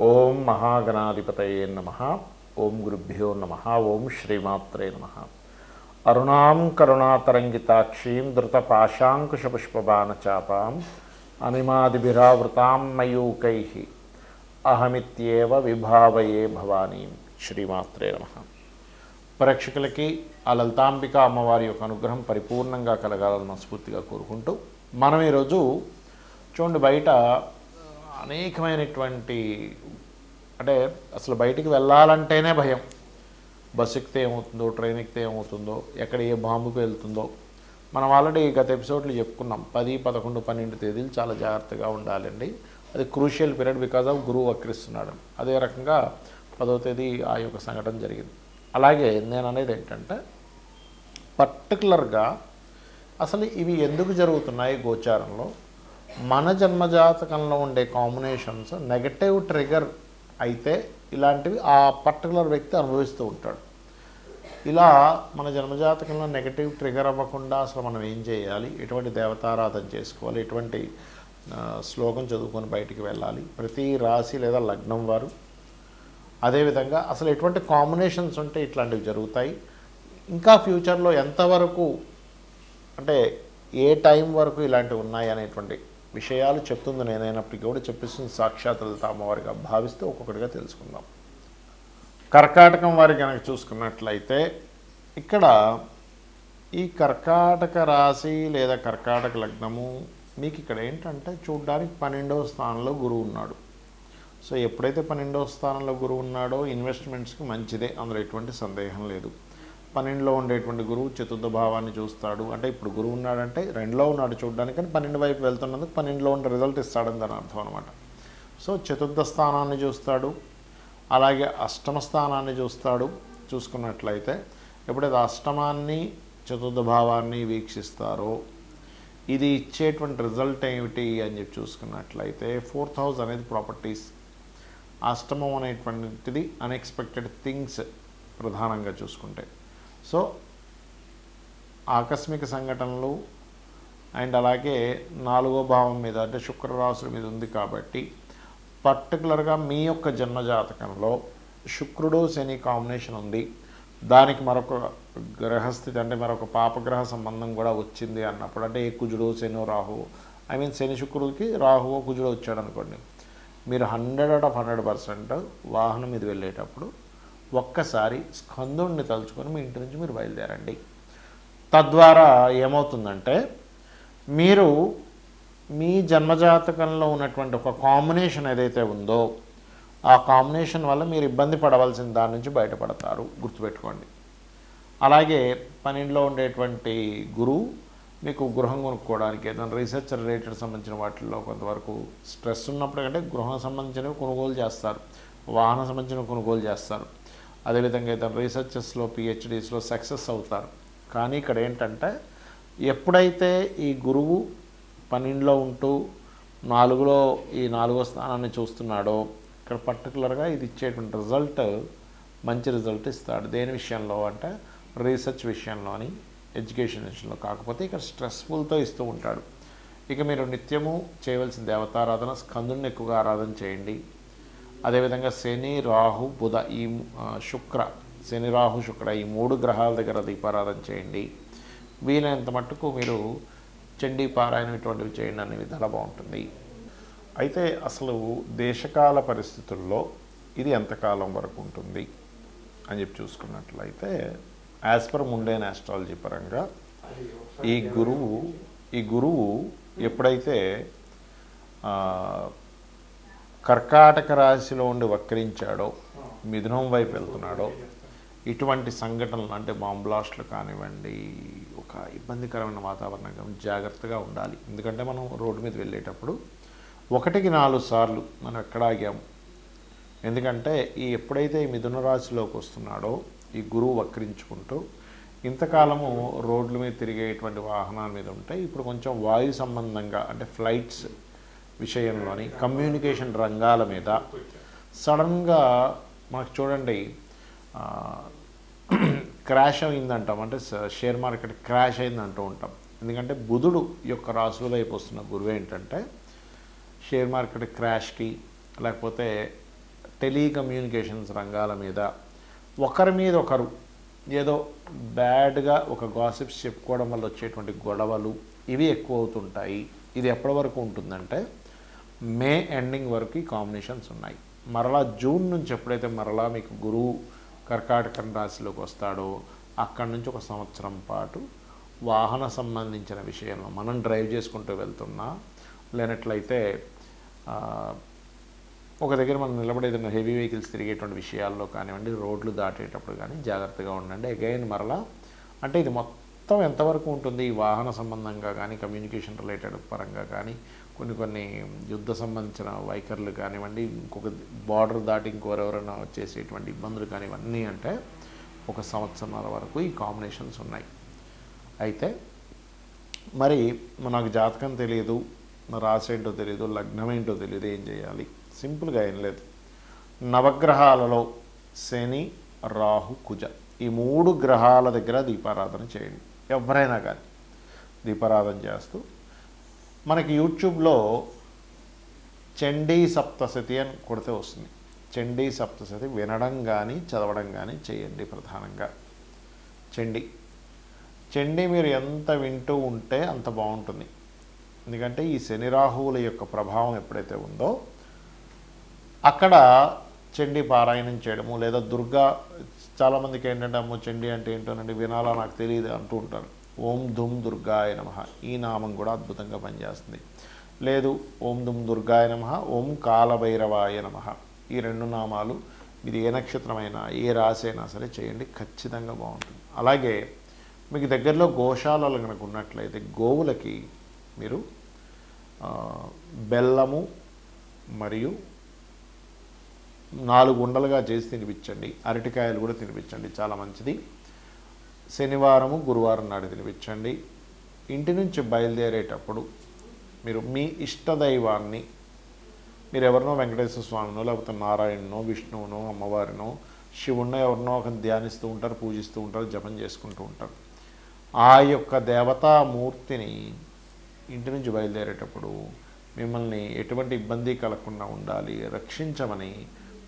ఓం మహాగణాధిపతయే నమః. ఓం గురుభ్యో నమః. ఓం శ్రీమాత్రే నమః. అరుణాం కరుణాతరంగితాక్షీం ధృతపాశాంకుశపుష్పబాణచాపాం అనిమాదిభిరావృతాం మయూకైః అహమిత్యేవ విభావయే భవానీం. శ్రీమాత్రే నమః. ప్రేక్షకులకి ఆ లలితాంబిక అమ్మవారి యొక్క అనుగ్రహం పరిపూర్ణంగా కలగాలని మనస్ఫూర్తిగా కోరుకుంటూ మనం ఈరోజు చూడండి, బయట అనేకమైనటువంటి అంటే అసలు బయటికి వెళ్ళాలంటేనే భయం. బస్సు ఎక్కితే ఏమవుతుందో, ట్రైన్ ఎక్కితే ఏమవుతుందో, ఎక్కడ ఏ బాంబుకు వెళ్తుందో. మనం ఆల్రెడీ గత ఎపిసోడ్లు చెప్పుకున్నాం. 10, 11, 12 తేదీలు చాలా జాగ్రత్తగా ఉండాలండి. అది క్రూషియల్ పీరియడ్ బికాజ్ ఆఫ్ గురువు వక్రిస్తున్నాడు. అదే రకంగా 10వ తేదీ ఆ యొక్క సంఘటన జరిగింది. అలాగే నేను అనేది ఏంటంటే పర్టికులర్గా అసలు ఇవి ఎందుకు జరుగుతున్నాయి గోచారంలో, మన జన్మజాతకంలో ఉండే కాంబినేషన్స్ నెగటివ్ ట్రిగర్ అయితే ఇలాంటివి ఆ పర్టికులర్ వ్యక్తి అనుభవిస్తూ ఉంటాడు. ఇలా మన జన్మజాతకంలో నెగటివ్ ట్రిగర్ అవ్వకుండా అసలు మనం ఏం చేయాలి, ఎటువంటి దేవతారాధన చేసుకోవాలి, ఎటువంటి శ్లోకం చదువుకొని బయటికి వెళ్ళాలి ప్రతి రాశి లేదా లగ్నం వారు. అదేవిధంగా అసలు ఎటువంటి కాంబినేషన్స్ ఉంటే ఇట్లాంటివి జరుగుతాయి, ఇంకా ఫ్యూచర్లో ఎంతవరకు అంటే ఏ టైం వరకు ఇలాంటివి ఉన్నాయి అనేటువంటి విషయాలు చెప్తుంది నేనైనప్పటికీ కూడా చెప్పిస్తుంది సాక్షాత్ లలిత అమ్మవారిగా భావిస్తూ ఒక్కొక్కటిగా తెలుసుకుందాం. కర్కాటకం వారి కనుక చూసుకున్నట్లయితే ఇక్కడ ఈ కర్కాటక రాశి లేదా కర్కాటక లగ్నము మీకు ఇక్కడ ఏంటంటే చూడడానికి 12వ స్థానంలో గురువు ఉన్నాడు. సో ఎప్పుడైతే 12వ స్థానంలో గురువు ఉన్నాడో ఇన్వెస్ట్మెంట్స్కి మంచిదే, అందులో ఎటువంటి సందేహం లేదు. 12లో ఉండేటువంటి గురువు చతుర్థ భావాన్ని చూస్తాడు. అంటే ఇప్పుడు గురువు ఉన్నాడంటే 2లో ఉన్నాడు చూడడానికి, కానీ 12 వైపు వెళ్తున్నందుకు 12లో ఉండే రిజల్ట్ ఇస్తాడని దాని అర్థం అనమాట. సో చతుర్థ స్థానాన్ని చూస్తాడు, అలాగే అష్టమ స్థానాన్ని చూస్తాడు. చూసుకున్నట్లయితే ఎప్పుడైతే అష్టమాన్ని చతుర్థ భావాన్ని వీక్షిస్తారో ఇది ఇచ్చేటువంటి రిజల్ట్ ఏమిటి అని చెప్పి చూసుకున్నట్లయితే 4th హౌస్ అనేది ప్రాపర్టీస్, అష్టమం అనేటువంటిది అన్ఎక్స్పెక్టెడ్ థింగ్స్ ప్రధానంగా చూసుకుంటే. సో ఆకస్మిక సంఘటనలు అండ్ అలాగే 4వ భావం మీద అంటే శుక్రరాశుల మీద ఉంది కాబట్టి పర్టికులర్గా మీ యొక్క జన్మజాతకంలో శుక్రుడు శని కాంబినేషన్ ఉంది, దానికి మరొక గ్రహస్థితి అంటే మరొక పాపగ్రహ సంబంధం కూడా వచ్చింది అన్నప్పుడు, అంటే ఏ కుజుడు శని రాహువు శని శుక్రుడికి రాహువు కుజుడు వచ్చాడు అనుకోండి, మీరు 100% వాహనం మీద వెళ్ళేటప్పుడు ఒక్కసారి స్కందుడిని తలుచుకొని మీ ఇంటి నుంచి మీరు బయలుదేరండి. తద్వారా ఏమవుతుందంటే మీరు మీ జన్మజాతకంలో ఉన్నటువంటి ఒక కాంబినేషన్ ఏదైతే ఉందో ఆ కాంబినేషన్ వల్ల మీరు ఇబ్బంది పడవలసిన దాని నుంచి బయటపడతారు, గుర్తుపెట్టుకోండి. అలాగే 12లో ఉండేటువంటి గురువు మీకు గృహం కొనుక్కోవడానికి ఏదైనా రీసెర్చ్ రిలేటెడ్ సంబంధించిన వాటిల్లో కొంతవరకు స్ట్రెస్ ఉన్నప్పుడు అంటే గృహం సంబంధించినవి కొనుగోలు చేస్తారు, వాహనం సంబంధించిన కొనుగోలు చేస్తారు. అదేవిధంగా ఏదైనా రీసెర్చెస్లో పిహెచ్డీస్లో సక్సెస్ అవుతారు. కానీ ఇక్కడ ఏంటంటే ఎప్పుడైతే ఈ గురువు 12లో ఉంటూ 4లో ఈ 4వ స్థానాన్ని చూస్తున్నాడో ఇక్కడ పర్టికులర్గా ఇది ఇచ్చేటువంటి రిజల్ట్ మంచి రిజల్ట్ ఇస్తాడు. దేని విషయంలో అంటే రీసెర్చ్ విషయంలోని, ఎడ్యుకేషన్ విషయంలో. కాకపోతే ఇక్కడ స్ట్రెస్ఫుల్తో ఇస్తూ ఉంటాడు. ఇక మీరు నిత్యము చేయవలసిన దేవతారాధన స్కందుని ఎక్కువగా ఆరాధన చేయండి. అదేవిధంగా శని రాహు బుధ ఈ శని రాహు శుక్ర ఈ 3 గ్రహాల దగ్గర దీపారాధన చేయండి. వీలైనంత మట్టుకు మీరు చండీ పారాయణం ఇటువంటివి చేయండి అనే విధాలు బాగుంటుంది. అయితే అసలు దేశకాల పరిస్థితుల్లో ఇది ఎంతకాలం వరకు ఉంటుంది అని చెప్పి చూసుకున్నట్లయితే యాజ్ పర్ ముండేన్ ఆస్ట్రాలజీ పరంగా ఈ గురువు ఎప్పుడైతే కర్కాటక రాశిలో ఉండి వక్రించాడో మిథునం వైపు వెళ్తున్నాడో ఇటువంటి సంఘటనలు అంటే బాంబ్ బ్లాస్ట్లు కానివ్వండి, ఒక ఇబ్బందికరమైన వాతావరణంగా జాగ్రత్తగా ఉండాలి. ఎందుకంటే మనం రోడ్డు మీద వెళ్ళేటప్పుడు 1కి 4 సార్లు మనం ఎక్కడ ఆగాము. ఎందుకంటే ఎప్పుడైతే ఈ మిథున రాశిలోకి వస్తున్నాడో ఈ గురువు వక్రించుకుంటూ ఇంతకాలము రోడ్ల మీద తిరిగేటువంటి వాహనాల మీద ఉంటే ఇప్పుడు కొంచెం వాయు సంబంధంగా అంటే ఫ్లైట్స్ విషయంలోని కమ్యూనికేషన్ రంగాల మీద సడన్గా మనకు చూడండి క్రాష్ అయిందంటాం, అంటే షేర్ మార్కెట్ క్రాష్ అయిందంటూ ఉంటాం. ఎందుకంటే బుధుడు యొక్క రాశుల వైపు వస్తున్న గురువు ఏంటంటే షేర్ మార్కెట్ క్రాష్కి లేకపోతే టెలికమ్యూనికేషన్స్ రంగాల మీద ఒకరి మీద ఒకరు ఏదో బ్యాడ్గా ఒక గాసిప్స్ చెప్పుకోవడం వల్ల వచ్చేటువంటి గొడవలు ఇవి ఎక్కువ అవుతుంటాయి. ఇది ఎప్పటి వరకు ఉంటుందంటే మే ఎండింగ్ వరకు ఈ కాంబినేషన్స్ ఉన్నాయి. మరలా జూన్ నుంచి ఎప్పుడైతే మరలా మీకు గురువు కర్కాటక రాశిలోకి వస్తాడో అక్కడి నుంచి ఒక సంవత్సరం పాటు వాహన సంబంధించిన విషయంలో మనం డ్రైవ్ చేసుకుంటూ వెళ్తున్నా, లేనట్లయితే ఒక దగ్గర మనం నిలబడి ఏదైనా హెవీ వెహికల్స్ తిరిగేటువంటి విషయాల్లో కానివ్వండి, రోడ్లు దాటేటప్పుడు కానీ జాగ్రత్తగా ఉండండి. అగైన్ మరలా అంటే ఇది మొత్తం ఎంతవరకు ఉంటుంది, ఈ వాహన సంబంధంగా కానీ కమ్యూనికేషన్ రిలేటెడ్ పరంగా కానీ కొన్ని యుద్ధ సంబంధించిన వైఖరులు కానివ్వండి, ఇంకొక బార్డర్ దాటి ఇంకోరెవరైనా వచ్చేసేటువంటి ఇబ్బందులు కానీ ఇవన్నీ అంటే ఒక సంవత్సరాల వరకు ఈ కాంబినేషన్స్ ఉన్నాయి. అయితే మరి నాకు జాతకం తెలియదు, నా రాశి ఏంటో తెలియదు, లగ్నం ఏంటో తెలియదు, ఏం చేయాలి? సింపుల్గా ఏం లేదు. నవగ్రహాలలో శని, రాహు, కుజ ఈ 3 గ్రహాల దగ్గర దీపారాధన చేయండి. ఎవరైనా కానీ దీపారాధన చేస్తూ మనకి యూట్యూబ్లో చండీ సప్తశతి అని కొడితే వస్తుంది. చండీ సప్తశతి వినడం కానీ చదవడం కానీ చేయండి. ప్రధానంగా చండీ మీరు ఎంత వింటూ ఉంటే అంత బాగుంటుంది. ఎందుకంటే ఈ శని రాహువుల యొక్క ప్రభావం ఎప్పుడైతే ఉందో అక్కడ చండీ పారాయణం చేయడము, లేదా దుర్గా, చాలామందికి ఏంటంటే అమ్మో చండీ అంటే ఏంటోనండి వినాలా నాకు తెలియదు అంటూ ఉంటారు. ఓం దుమ్ దుర్గాయ నమః ఈ నామం కూడా అద్భుతంగా పనిచేస్తుంది. లేదు ఓం దుమ్ దుర్గాయ నమః, ఓం కాలభైరవాయ నమః ఈ 2 నామాలు ఇది ఏ నక్షత్రమైనా ఏ రాశి అయినా సరే చేయండి, ఖచ్చితంగా బాగుంటుంది. అలాగే మీకు దగ్గరలో గోశాలలు కనుక ఉన్నట్లయితే గోవులకి మీరు బెల్లము మరియు 4 ఉండలుగా చేసి తినిపించండి. అరటికాయలు కూడా తినిపించండి, చాలా మంచిది. శనివారము గురువారం నాడు తినిపించండి. ఇంటి నుంచి బయలుదేరేటప్పుడు మీరు మీ ఇష్టదైవాన్ని, మీరు ఎవరినో వెంకటేశ్వర స్వామినో లేకపోతే నారాయణనో విష్ణువునో అమ్మవారినో శివుణ్ణో ఎవరినో ఒక ధ్యానిస్తూ ఉంటారు, పూజిస్తూ ఉంటారు, జపం చేసుకుంటూ ఉంటారు. ఆ యొక్క దేవతామూర్తిని ఇంటి నుంచి బయలుదేరేటప్పుడు మిమ్మల్ని ఎటువంటి ఇబ్బంది కలగకుండా ఉండాలి, రక్షించమని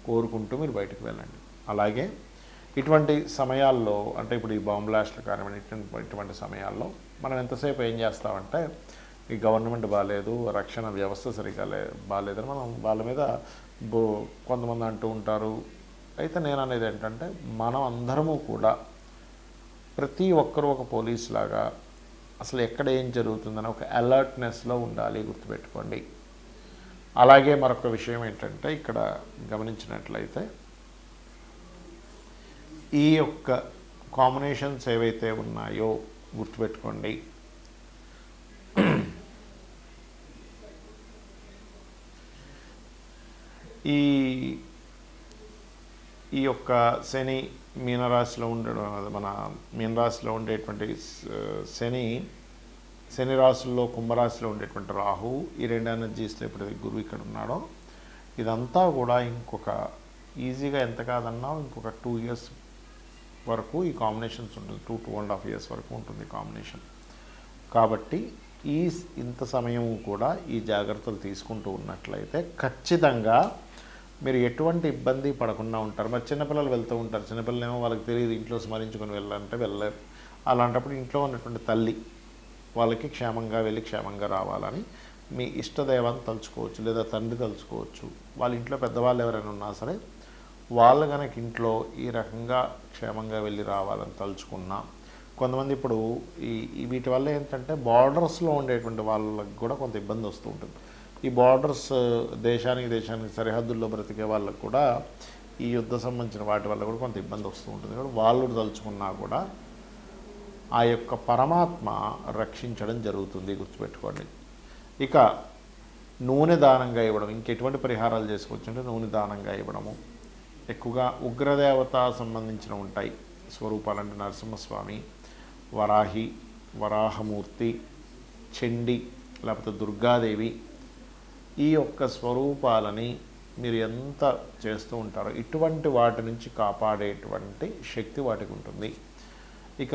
కోరుకుంటూ మీరు బయటకు వెళ్ళండి. అలాగే ఇటువంటి సమయాల్లో అంటే ఇప్పుడు ఈ బాంబ్ బ్లాస్ట్లు కానివ్వండి, ఇటువంటి సమయాల్లో మనం ఎంతసేపు ఏం చేస్తామంటే ఈ గవర్నమెంట్ బాగాలేదు, రక్షణ వ్యవస్థ సరిగా బాగాలేదని మనం వాళ్ళ మీద కొంతమంది అంటూ ఉంటారు. అయితే నేను అనేది ఏంటంటే మనం అందరము కూడా ప్రతి ఒక్కరూ ఒక పోలీస్ లాగా అసలు ఎక్కడ ఏం జరుగుతుందని ఒక అలర్ట్నెస్లో ఉండాలి, గుర్తుపెట్టుకోండి. అలాగే మరొక విషయం ఏంటంటే ఇక్కడ గమనించినట్లయితే ఈ యొక్క కాంబినేషన్స్ ఏవైతే ఉన్నాయో గుర్తుపెట్టుకోండి. ఈ యొక్క శని మీనరాశిలో ఉండడం, మన మీనరాశిలో ఉండేటువంటి శని రాశుల్లో కుంభరాశిలో ఉండేటువంటి రాహు ఈ 2 ఎనర్జీస్లో ఎప్పుడైతే గురువు ఇక్కడ ఉన్నాడో ఇదంతా కూడా ఇంకొక ఈజీగా ఎంత కాదన్నా ఇంకొక 2 years వరకు ఈ కాంబినేషన్స్ ఉంటుంది. 2.5 years వరకు ఉంటుంది కాంబినేషన్. కాబట్టి ఇంత సమయం కూడా ఈ జాగ్రత్తలు తీసుకుంటూ ఉన్నట్లయితే ఖచ్చితంగా మీరు ఎటువంటి ఇబ్బంది పడకుండా ఉంటారు. మరి చిన్నపిల్లలు వెళ్తూ ఉంటారు, చిన్నపిల్లలు ఏమో వాళ్ళకి తెలియదు ఇంట్లో స్మరించుకొని వెళ్ళాలంటే వెళ్ళలేరు. అలాంటప్పుడు ఇంట్లో ఉన్నటువంటి తల్లి వాళ్ళకి క్షేమంగా వెళ్ళి క్షేమంగా రావాలని మీ ఇష్టదైవాన్ని తలుచుకోవచ్చు, లేదా తండ్రి తలుచుకోవచ్చు. వాళ్ళ ఇంట్లో పెద్దవాళ్ళు ఎవరైనా ఉన్నా సరే వాళ్ళు కనుక ఇంట్లో ఈ రకంగా క్షేమంగా వెళ్ళి రావాలని తలుచుకున్నా. కొంతమంది ఇప్పుడు వీటి వల్ల ఏంటంటే బార్డర్స్లో ఉండేటువంటి వాళ్ళకి కూడా కొంత ఇబ్బంది వస్తూ ఉంటుంది. ఈ బార్డర్స్ దేశానికి సరిహద్దుల్లో బ్రతికే వాళ్ళకు కూడా ఈ యుద్ధ సంబంధించిన వాటి వల్ల కూడా కొంత ఇబ్బంది వస్తూ ఉంటుంది. కాబట్టి వాళ్ళు తలుచుకున్నా కూడా ఆ యొక్క పరమాత్మ రక్షించడం జరుగుతుంది, గుర్తుపెట్టుకోండి. ఇక నూనె దానంగా ఇవ్వడం, ఇంకెటువంటి పరిహారాలు చేసుకోవచ్చు అంటే నూనె దానంగా ఇవ్వడము. ఎక్కువగా ఉగ్రదేవత సంబంధించిన ఉంటాయి స్వరూపాలంటే నరసింహస్వామి, వరాహమూర్తి, చండి లేకపోతే దుర్గాదేవి ఈ యొక్క స్వరూపాలని మీరు ఎంత చేస్తూ ఉంటారో ఇటువంటి వాటి నుంచి కాపాడేటువంటి శక్తి వాటికి ఉంటుంది. ఇక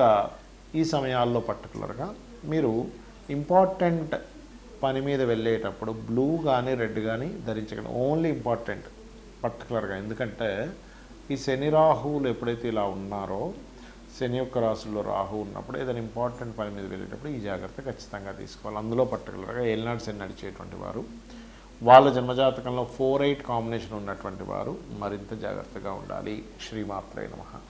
ఈ సమయాల్లో పర్టికులర్గా మీరు ఇంపార్టెంట్ పని మీద వెళ్ళేటప్పుడు బ్లూ కానీ రెడ్ కానీ ధరించకండి. ఓన్లీ ఇంపార్టెంట్ పర్టికులర్గా. ఎందుకంటే ఈ శని రాహువులు ఎప్పుడైతే ఇలా ఉన్నారో, శని యొక్క రాశుల్లో రాహు ఉన్నప్పుడు ఏదైనా ఇంపార్టెంట్ పని మీద వెళ్ళేటప్పుడు ఈ జాగ్రత్త ఖచ్చితంగా తీసుకోవాలి. అందులో పర్టికులర్గా ఏలినాడు శని నడిచేటువంటి వారు, వాళ్ళ జన్మజాతకంలో 4-8 కాంబినేషన్ ఉన్నటువంటి వారు మరింత జాగ్రత్తగా ఉండాలి. శ్రీమాత్రే నమః.